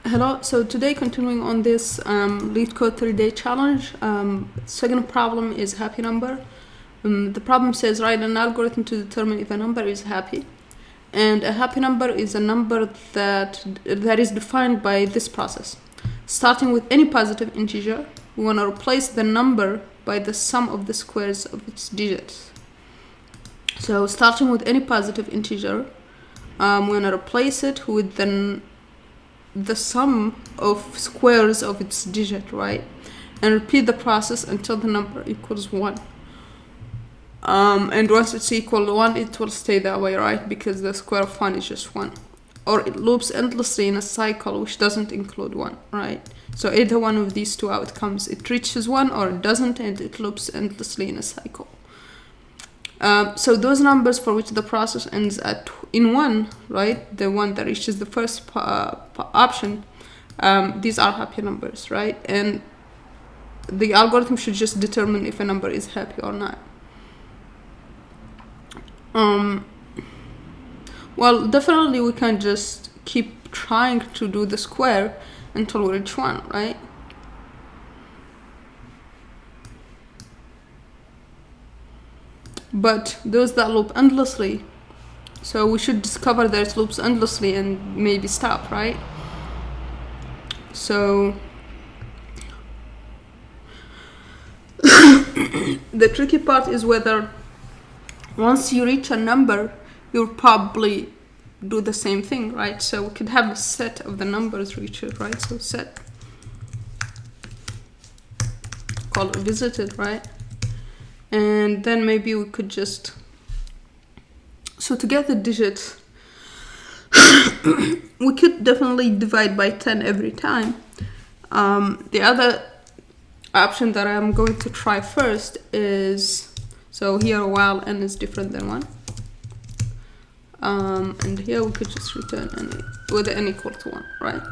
Hello, so today continuing on this Leetcode 3-day challenge. Second problem is happy number. The problem says write an algorithm to determine if a number is happy. And a happy number is a number that is defined by this process. Starting with any positive integer, we want to replace the number by the sum of the squares of its digits. So starting with any positive integer, we want to replace it with the sum of squares of its digit, right? And repeat the process until the number equals 1. And once it's equal to 1, it will stay that way, right? Because the square of 1 is just 1. Or it loops endlessly in a cycle which doesn't include 1, right? So either one of these two outcomes, it reaches 1 or it doesn't, and it loops endlessly in a cycle. So those numbers for which the process ends in 1, right? The one that reaches the first option, these are happy numbers, right? And the algorithm should just determine if a number is happy or not. Well, definitely we can just keep trying to do the square until we reach 1, right? But those that loop endlessly, so we should discover that it loops endlessly and maybe stop, right? So the tricky part is whether once you reach a number, you'll probably do the same thing, right? So we could have a set of the numbers reach it, right? So set, call it visited, right? And then maybe we could just, so to get the digits, we could definitely divide by 10 every time. The other option that I'm going to try first is, so here while n is different than 1. And here we could just return n, whether n equal to 1, right?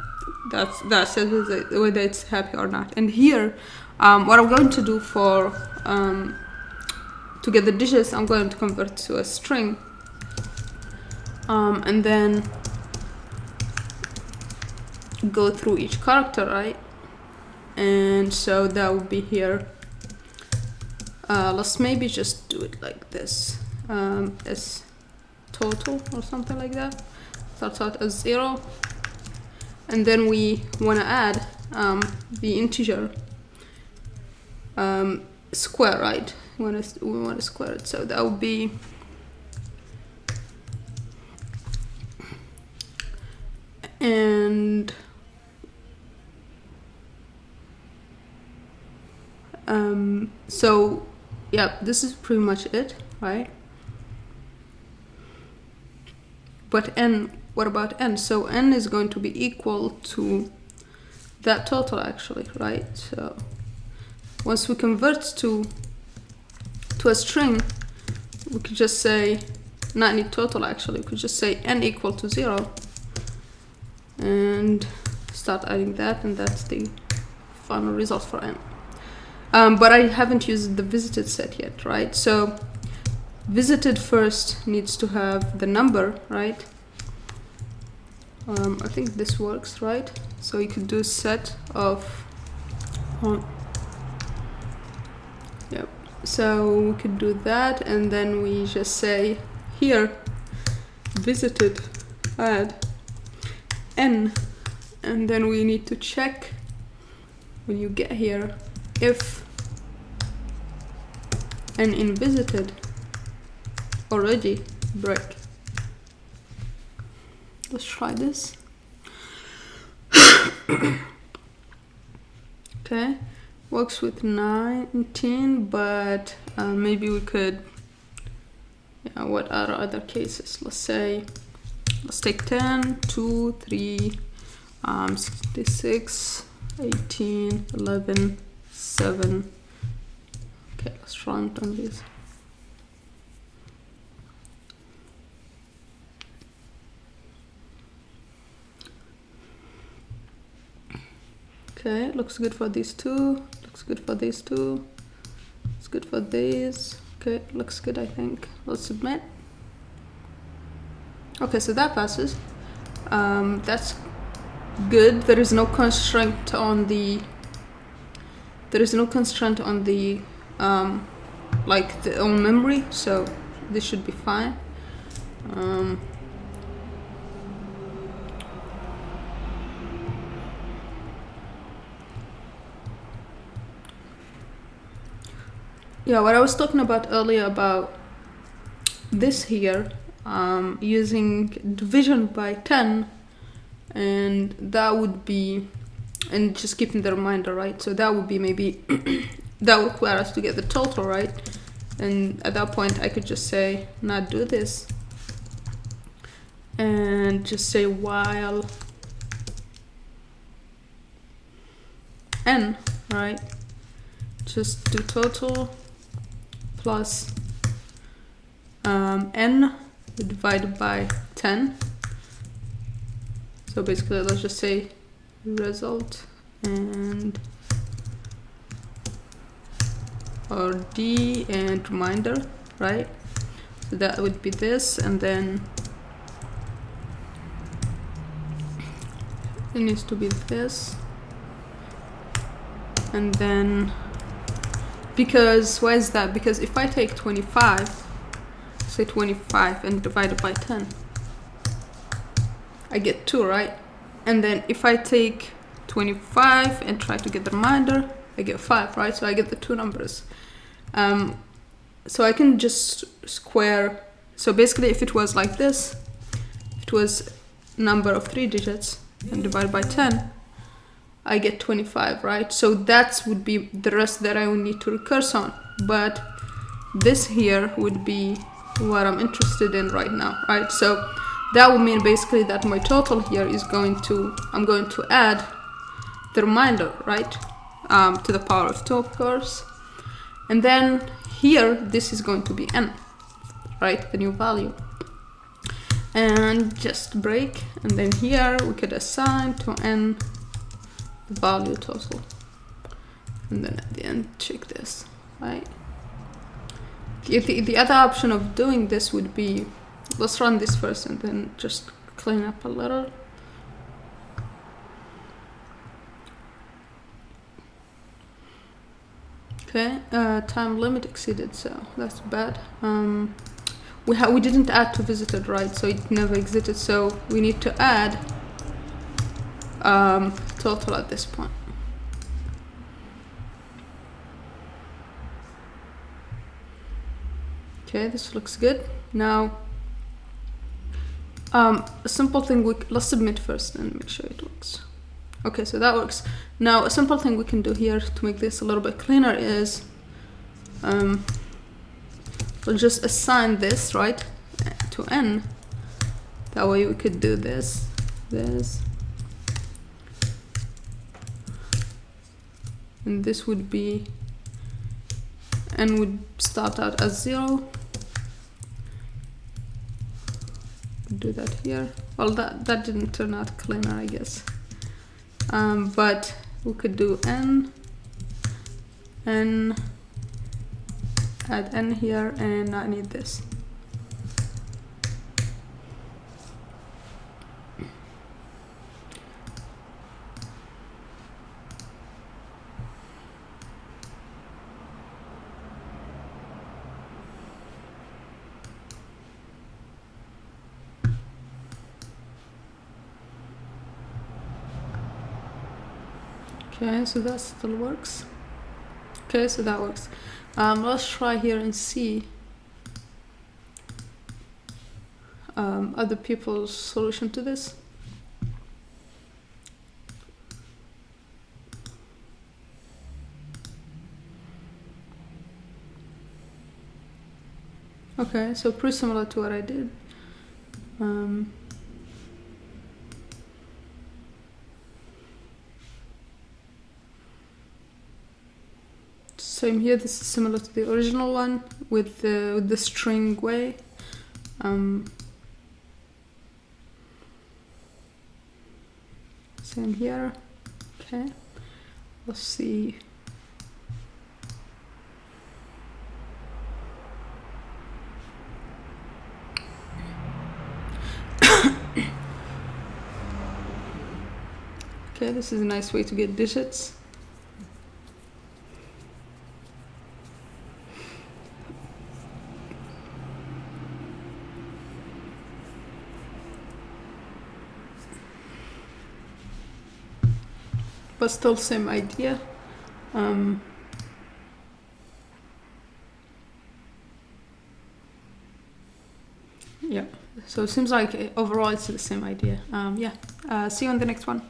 That says whether it's happy or not. And here, what I'm going to do for, to get the digits, I'm going to convert to a string. And then go through each character, right? And so that would be here. Let's maybe just do it like this. As total or something like that. Starts out as 0. And then we want to add the integer square, right? We want to square it. So that would be so yeah, this is pretty much it, right? But n, what about n? So n is going to be equal to that total actually, right? So once we convert to a string, we could just say, not need total actually, we could just say n equal to 0 and start adding that, and that's the final result for n. But I haven't used the visited set yet, right? So visited first needs to have the number, right? I think this works, right? So you could do set of, yep. So we could do that, and then we just say here, visited add n, and then we need to check when you get here if n in visited already break. Let's try this. Okay, works with 19, but maybe we could, yeah, what are other cases? Let's say, let's take 10, 2, 3, 66, 18, 11, 7. Okay, let's run on this. Okay, looks good for these two. Looks good for these two. It's good for these. Okay, looks good, I think. Let's submit. Okay, so that passes. That's good. There is no constraint on the like the own memory, so this should be fine. Yeah, what I was talking about earlier about this here, using division by 10, and that would be, and just keeping the reminder, right? So that would be maybe, that would require us to get the total, right? And at that point, I could just say, not do this, and just say while n, right? Just do total plus n divided by 10. So basically, let's just say result and or d and reminder, right? So that would be this, and then it needs to be this, and then because why is that? Because if I take 25, say 25 and divide it by 10, I get 2, right? And then if I take 25 and try to get the remainder, I get 5, right? So I get the 2 numbers. So I can just square. So basically, if it was like this, it was number of 3 digits and divided by 10, I get 25, right? So that would be the rest that I would need to recurse on. But this here would be what I'm interested in right now, right? So that would mean basically that my total here is I'm going to add the remainder, right? To the power of 2, of course. And then here, this is going to be n, right? The new value. And just break. And then here we could assign to n the value total. And then at the end, check this, right? The other option of doing this would be, let's run this first and then just clean up a little. Okay, time limit exceeded, so that's bad. We didn't add to visited, right? So it never exited, so we need to add total at this point. Okay, this looks good. Now, a simple thing, let's submit first and make sure it works. Okay, so that works. Now, a simple thing we can do here to make this a little bit cleaner is, we'll just assign this, right, to n. That way we could do this, and this would be, n would start out as 0. Do that here. Well, that didn't turn out cleaner, I guess. But we could do n, add n here, and I need this. Okay, so that still works. Okay, so that works. Let's try here and see other people's solution to this. Okay, so pretty similar to what I did. Same here. This is similar to the original one with the string way. Same here. Okay, let's see. Okay, this is a nice way to get digits. But still same idea. Yeah, so it seems like overall it's the same idea. Yeah, see you on the next one.